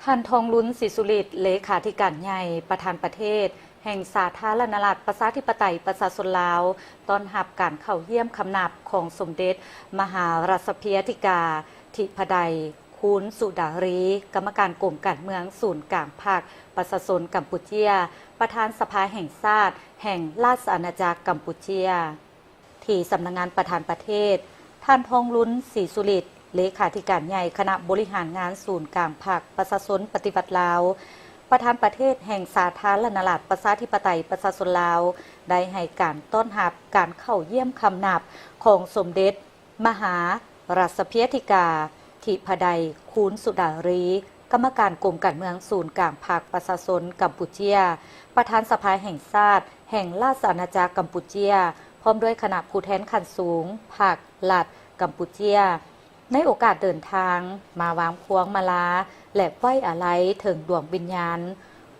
ท่านทองลุ้นศรีสุฤทธิ์เลขาธิการใหญ่ประธานประเทศแห่งสาธารณรัฐประชาธิปไตยประชาชนลาวต้อนรับการเข้าเยี่ยมคำนับของสมเด็จมหาราชพียธิกาธิปไตยคูณสุดารีกรรมการกรมการเมืองศูนย์กลางภาคประชาชนกัมพูเชียประธานสภาแห่งชาติแห่งราชอาณาจักรกัมพูเชียที่สำนักงานประธานประเทศท่านทองลุ้นศรีสุฤทธิ์เลขาธิการใหญ่คณะบริหารงานศูนย์กลางภาคประชาชนปฏิบัติลาวประธานประเทศแห่งสาธารณรัฐประชาธิปไตยประชาชนลาวได้ให้การต้อนรับการเข้าเยี่ยมคำนับของสมเด็จมหาราชพียธิกาธิปไตยคูณสุดารีกรรมการกรมการเมืองศูนย์กลางภาคประชาชนกัมพูเชียประธานสภาแห่งชาติแห่งราชอาณาจักรกัมพูเชียพร้อมด้วยคณะผู้แทนขั้นสูงภาครัฐกัมพูเชียในโอกาสเดินทางมาวางพวงมาลาและไว้อาลัยถึงดวงวิญญาณ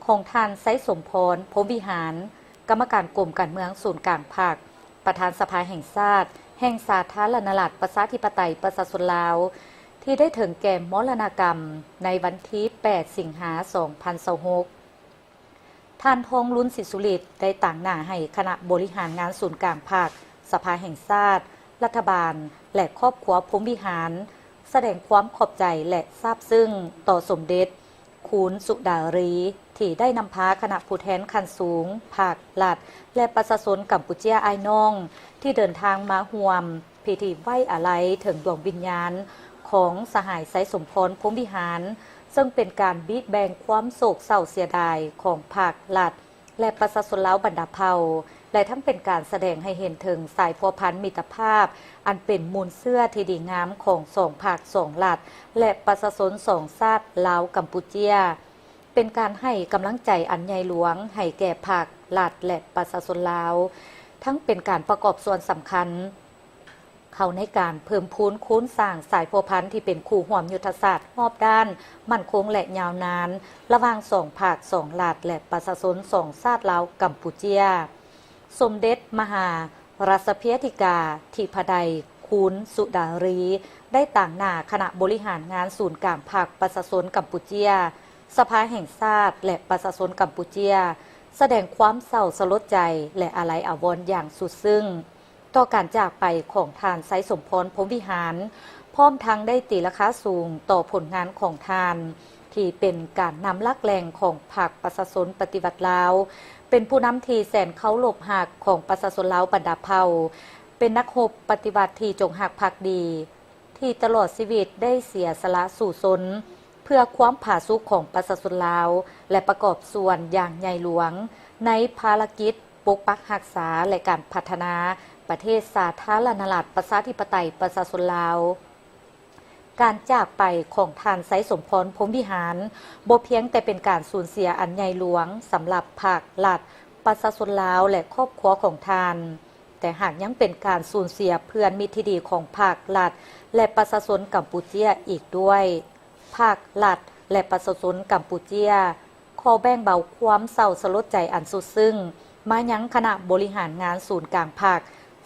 ของท่านไซสมพรพรหมวิหารกรรมการกรมการเมืองศูนย์กลางภาคประธานสภาแห่งชาติแห่งสาธารณรัฐประชาธิปไตยประชาชนลาวที่ได้ถึงแก่มรณกรรมในวันที่ 8 สิงหาคม 2026ท่านทองลุ้นศรีสุฤทธิ์ได้ต่างหน้าให้คณะบริหารงานศูนย์กลางภาคสภาแห่งชาติรัฐบาลและครอบครัวพรหมวิหารแสดงความขอบใจและซาบซึ้งต่อสมเด็จคูณสุดารีที่ได้นำพาคณะผู้แทนขั้นสูงภาครัฐและประชาชนกัมพูเชียอ้ายน้องที่เดินทางมาร่วมพิธีไว้อาลัยถึงดวงวิญญาณของสหายไซสมพรพรหมวิหารซึ่งเป็นการบิดแบ่งความโศกเศร้าเสียดายของภาครัฐและประชาชนลาวบรรดาเผ่าและทั้งเป็นการแสดงให้เห็นถึงสายพัวพันมิตรภาพอันเป็นมูลเสื้อที่ดีงามของสองภาคสองรัฐและประชาชนสองชาติลาวกัมพูเชียเป็นการให้กำลังใจอันใหญ่หลวงให้แก่ภาครัฐและประชาชนลาวทั้งเป็นการประกอบส่วนสำคัญเข้าในการเพิ่มพูนคูณสร้างสายพัวพันที่เป็นคู่ห่วมยุทธศาสตร์รอบด้านมั่นคงและยาวนานระหว่างสองภาคสองรัฐและประชาชนสองชาติลาวกัมพูเชียสมเด็จมหาราชพียธิกาธิปไตยคูณสุดารีได้ต่างหน้าคณะบริหารงานศูนย์กลางภาคประชาชนกัมพูเชียสภาแห่งชาติและประชาชนกัมพูเชียแสดงความเศร้าสลดใจและอาลัยอาวรณ์อย่างสุดซึ้งต่อการจากไปของท่านไซสมพรพรหมวิหารพร้อมทั้งได้ตีราคาสูงต่อผลงานของท่านที่เป็นการนำลักแรงของภาคประชาชนปฏิวัติลาวเป็นผู้นำที่แสนเคารพหักของประชาชนลาวบรรดาเผ่าเป็นนักรบปฏิบัติที่จงหักภักดีที่ตลอดชีวิตได้เสียสละสู่ชนเพื่อความผาสุกของประชาชนลาวและประกอบส่วนอย่างใหญ่หลวงในภารกิจปกปักรักษาและการพัฒนาประเทศสาธารณรัฐประชาธิปไตยประชาชนลาวการจากไปของท่านไซสมพรพรหมวิหารบ่เพียงแต่เป็นการสูญเสียอันใหญ่หลวงสำหรับภาครัฐประชาชนลาวและครอบครัวของท่านแต่หากยังเป็นการสูญเสียเพื่อนมิตรที่ดีของภาครัฐและประชาชนกัมพูเชียอีกด้วยภาครัฐและประชาชนกัมพูเชียขอแบ่งเบาความเศร้าสลดใจอันสุดซึ้งมายังคณะบริหารงานศูนย์กลางภาค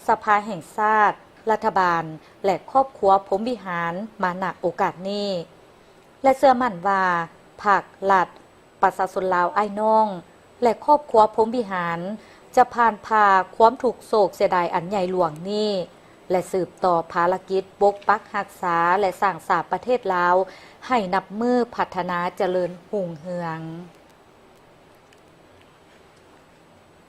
สภาแห่งชาติรัฐบาลและครอบครัวพรหมวิหารมาณโอกาสนี้และเชื่อมั่นว่าภาครัฐประชาชนลาวอ้ายน้องและครอบครัวพรหมวิหารจะผ่านพาความถูกโศกเสียดายอันใหญ่หลวงนี้และสืบต่อภารกิจปกปักรักษาและสร้างสรรค์ประเทศลาวให้นับมือพัฒนาเจริญรุ่งเรือง